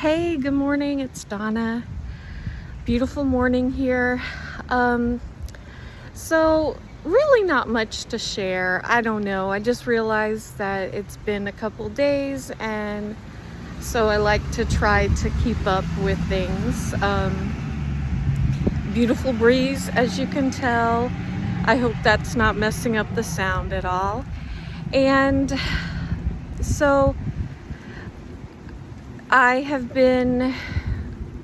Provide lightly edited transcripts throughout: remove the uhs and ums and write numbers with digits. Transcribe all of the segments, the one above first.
Hey, good morning. It's Donna. Beautiful morning here. So really not much to share. I don't know. I just realized that it's been a couple days, and so I like to try to keep up with things. Beautiful breeze, as you can tell. I hope that's not messing up the sound at all. And so I have been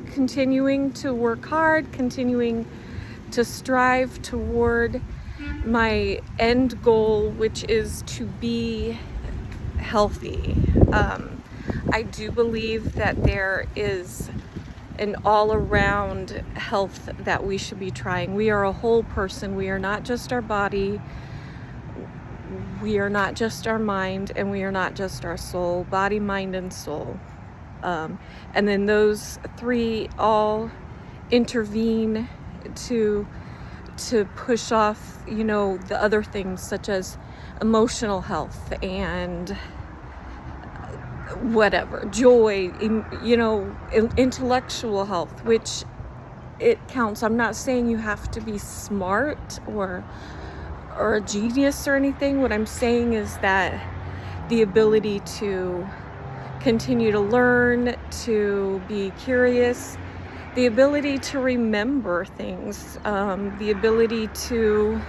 continuing to work hard, continuing to strive toward my end goal, which is to be healthy. I do believe that there is an all-around health that we should be trying. We are a whole person. We are not just our body. We are not just our mind, and we are not just our soul. Body, mind, and soul. And then those three all intervene to push off, the other things such as emotional health and whatever, joy, intellectual health, which it counts. I'm not saying you have to be smart or a genius or anything. What I'm saying is that the ability to continue to learn, to be curious, the ability to remember things, the ability to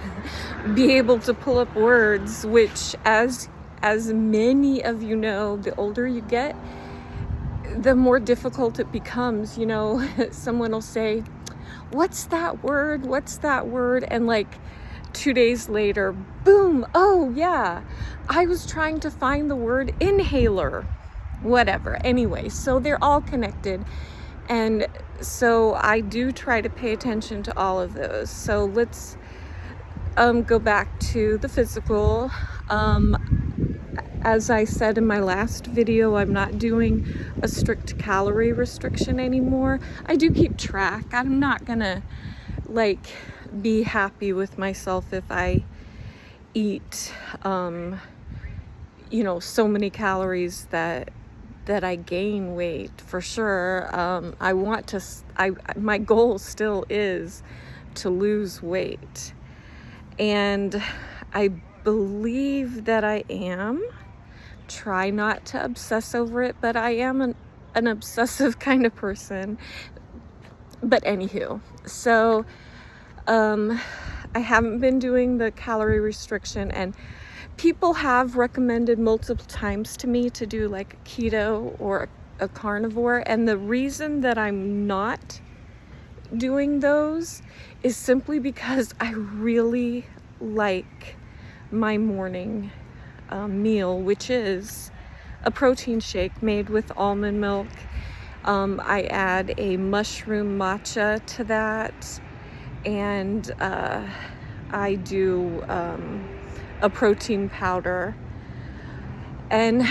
be able to pull up words, which as many of you know, the older you get, the more difficult it becomes. Someone will say, what's that word? And like 2 days later, boom, oh yeah, I was trying to find the word inhaler. Whatever. Anyway, so they're all connected. And so I do try to pay attention to all of those. So let's go back to the physical. As I said in my last video, I'm not doing a strict calorie restriction anymore. I do keep track. I'm not gonna be happy with myself if I eat so many calories that I gain weight, for sure. My goal still is to lose weight, and I believe that I am. Try not to obsess over it, but I am an obsessive kind of person. But anywho, so I haven't been doing the calorie restriction, and people have recommended multiple times to me to do like a keto or a carnivore. And the reason that I'm not doing those is simply because I really like my morning meal, which is a protein shake made with almond milk. I add a mushroom matcha to that, and I do a protein powder. And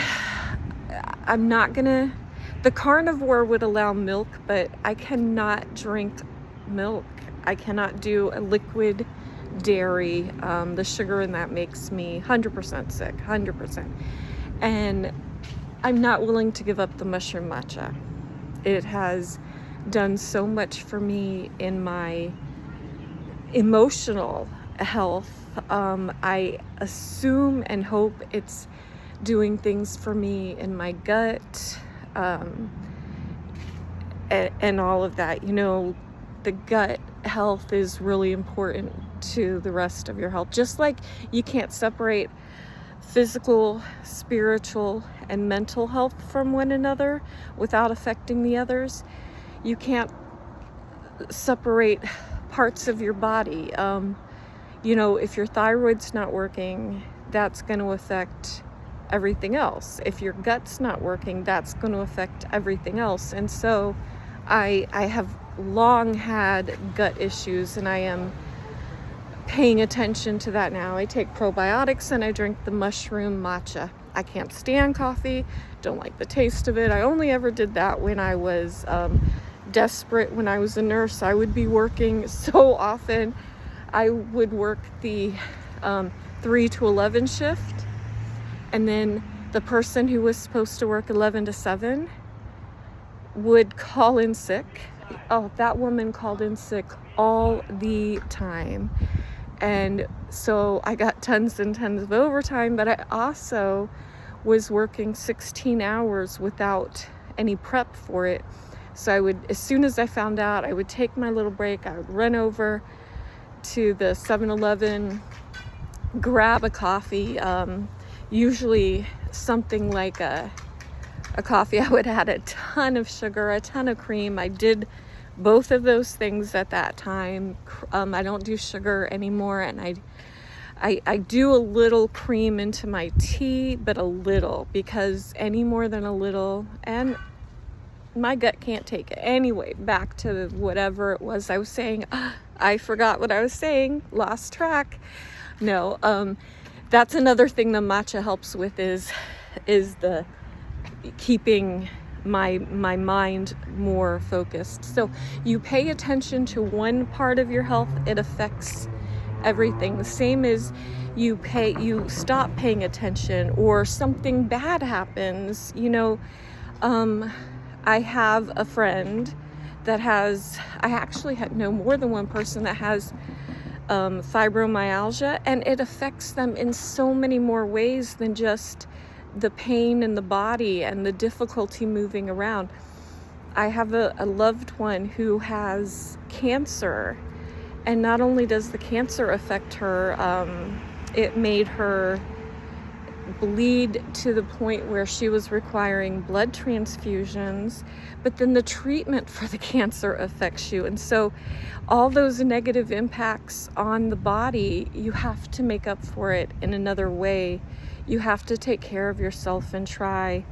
the carnivore would allow milk, but I cannot drink milk. I cannot do a liquid dairy. The sugar in that makes me 100% sick, 100%. And I'm not willing to give up the mushroom matcha. It has done so much for me in my emotional health. I assume and hope it's doing things for me in my gut, and all of that. The gut health is really important to the rest of your health. Just like you can't separate physical, spiritual, and mental health from one another without affecting the others, you can't separate parts of your body. If your thyroid's not working, that's going to affect everything else. If your gut's not working, that's going to affect everything else. And so I have long had gut issues, and I am paying attention to that now. I take probiotics and I drink the mushroom matcha. I can't stand coffee, don't like the taste of it. I only ever did that when I was desperate. When I was a nurse, I would be working so often. I would work the 3 to 11 shift, and then the person who was supposed to work 11 to 7 would call in sick. Oh, that woman called in sick all the time. And so I got tons and tons of overtime, but I also was working 16 hours without any prep for it. So I would, as soon as I found out, I would take my little break. I would run over to the 7-Eleven, grab a coffee, usually something like a coffee. I would add a ton of sugar, a ton of cream. I did both of those things at that time. I don't do sugar anymore, and I do a little cream into my tea, but a little, because any more than a little, and my gut can't take it. Anyway, back to whatever it was I was saying. I forgot what I was saying, lost track. No, that's another thing the matcha helps with is the keeping my mind more focused. So you pay attention to one part of your health, it affects everything. The same as you stop paying attention or something bad happens. I have a friend that I actually know more than one person that has fibromyalgia, and it affects them in so many more ways than just the pain in the body and the difficulty moving around. I have a loved one who has cancer, and not only does the cancer affect her, it made her bleed to the point where she was requiring blood transfusions, but then the treatment for the cancer affects you. And so all those negative impacts on the body, you have to make up for it in another way. You have to take care of yourself and try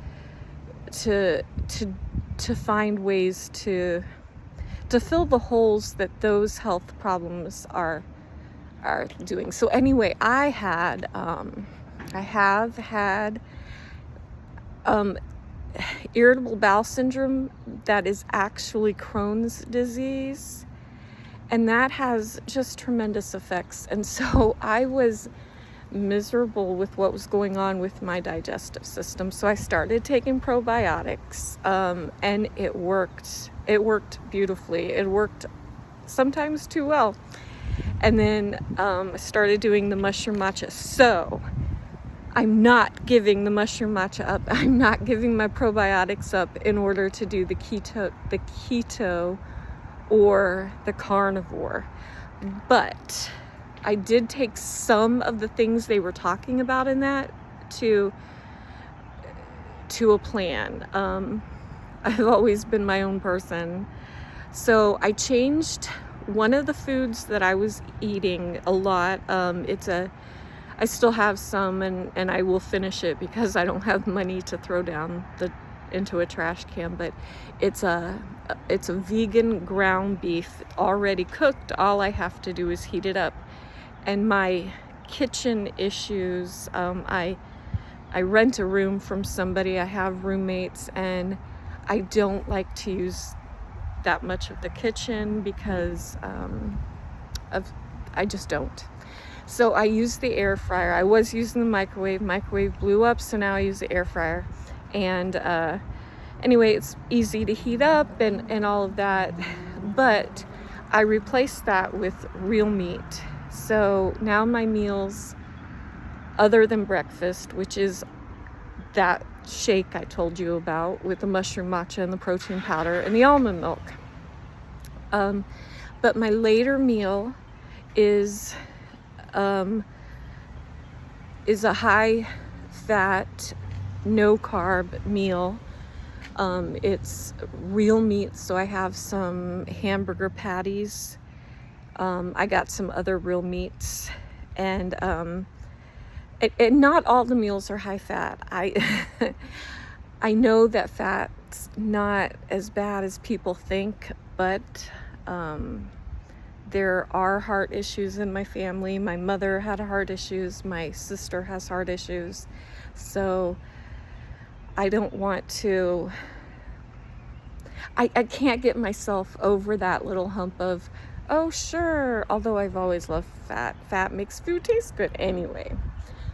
to find ways to fill the holes that those health problems are doing. So anyway, I have had irritable bowel syndrome that is actually Crohn's disease, and that has just tremendous effects. And so I was miserable with what was going on with my digestive system. So I started taking probiotics, and it worked. It worked beautifully. It worked sometimes too well. And then I started doing the mushroom matcha. So I'm not giving the mushroom matcha up. I'm not giving my probiotics up in order to do the keto or the carnivore. But I did take some of the things they were talking about in that to a plan. I've always been my own person. So I changed one of the foods that I was eating a lot. I still have some, and I will finish it because I don't have money to throw down into a trash can, but it's a vegan ground beef already cooked. All I have to do is heat it up. And my kitchen issues, I rent a room from somebody. I have roommates, and I don't like to use that much of the kitchen because I just don't. So I use the air fryer. I was using the microwave. Microwave blew up, so now I use the air fryer. And anyway, it's easy to heat up and all of that. But I replaced that with real meat. So now my meals, other than breakfast, which is that shake I told you about with the mushroom matcha and the protein powder and the almond milk. But my later meal is a high fat, no carb meal. It's real meat, so I have some hamburger patties. I got some other real meats, and not all the meals are high fat. I know that fat's not as bad as people think, but there are heart issues in my family. My mother had heart issues. My sister has heart issues. So I don't want to, I can't get myself over that little hump of, oh, sure, although I've always loved fat. Fat makes food taste good anyway.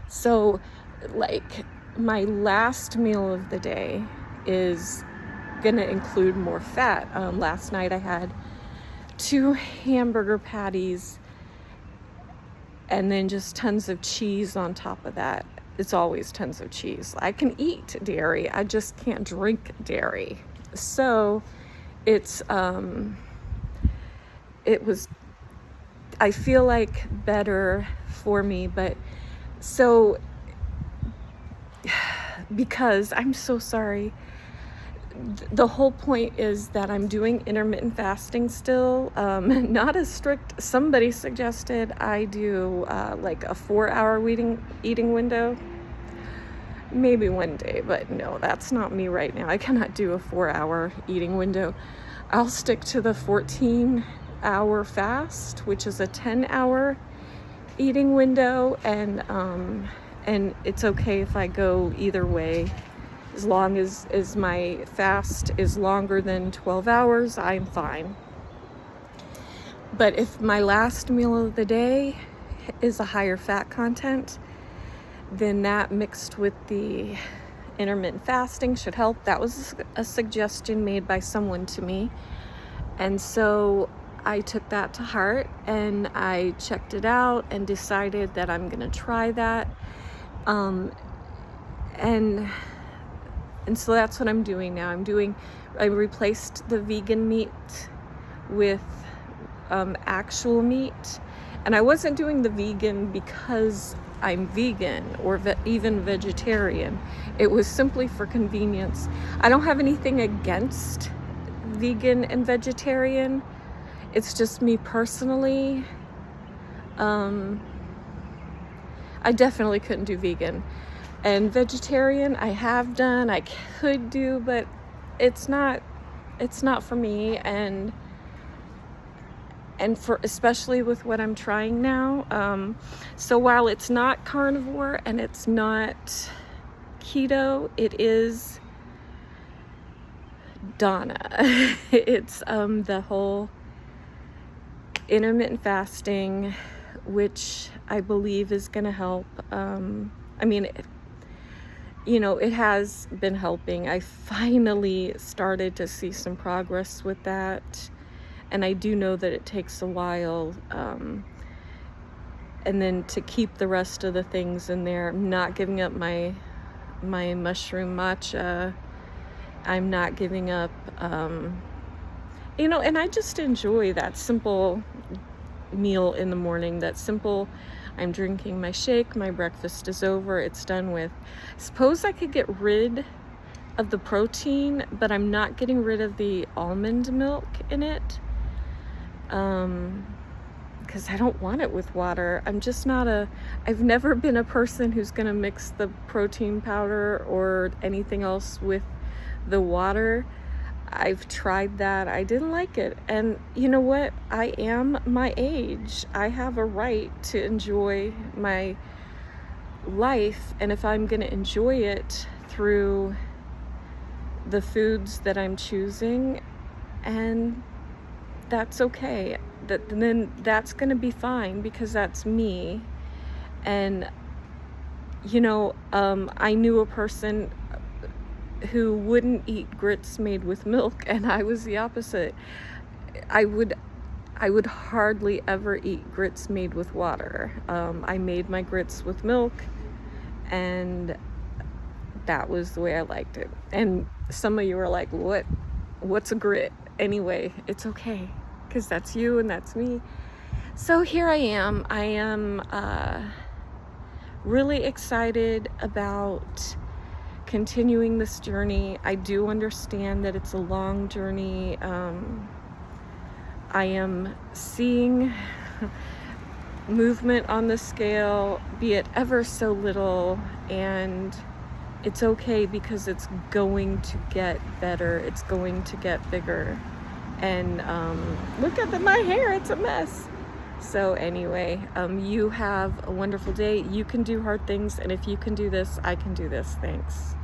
So, like, my last meal of the day is gonna include more fat. Last night I had 2 hamburger patties and then just tons of cheese on top of that. It's always tons of cheese. I can eat dairy, I just can't drink dairy. So it's it was, I feel like, better for me. But so, because I'm so sorry, the whole point is that I'm doing intermittent fasting still, not as strict. Somebody suggested I do like a 4-hour eating window, maybe one day, but no, that's not me right now. I cannot do a 4-hour eating window. I'll stick to the 14-hour fast, which is a 10-hour eating window, and it's okay if I go either way. As long as my fast is longer than 12 hours, I'm fine. But if my last meal of the day is a higher fat content, then that mixed with the intermittent fasting should help. That was a suggestion made by someone to me. And so I took that to heart and I checked it out and decided that I'm gonna try that. And so that's what I'm doing now. I replaced the vegan meat with actual meat. And I wasn't doing the vegan because I'm vegan or even vegetarian. It was simply for convenience. I don't have anything against vegan and vegetarian. It's just me personally. I definitely couldn't do vegan. And vegetarian I have done, I could do, but it's not for me, and for, especially with what I'm trying now. So while it's not carnivore and it's not keto, it is Donna. It's the whole intermittent fasting, which I believe is gonna help. I mean, it has been helping. I finally started to see some progress with that. And I do know that it takes a while. And then to keep the rest of the things in there, I'm not giving up my mushroom matcha. I'm not giving up, and I just enjoy that simple meal in the morning, that simple, I'm drinking my shake, my breakfast is over, it's done with. Suppose I could get rid of the protein, but I'm not getting rid of the almond milk in it, because I don't want it with water. I'm just not I've never been a person who's gonna mix the protein powder or anything else with the water. I've tried that. I didn't like it. And you know what? I am my age. I have a right to enjoy my life. And if I'm going to enjoy it through the foods that I'm choosing, and that's okay, then that's going to be fine, because that's me. And, I knew a person who wouldn't eat grits made with milk, and I was the opposite. I would hardly ever eat grits made with water. I made my grits with milk, and that was the way I liked it. And some of you are like, what's a grit? Anyway, it's okay, because that's you and that's me. So here I am. I am really excited about continuing this journey. I do understand that it's a long journey. I am seeing movement on the scale, be it ever so little, and it's okay, because it's going to get better. It's going to get bigger. And look at my hair, it's a mess. So anyway, you have a wonderful day. You can do hard things, and if you can do this, I can do this. Thanks.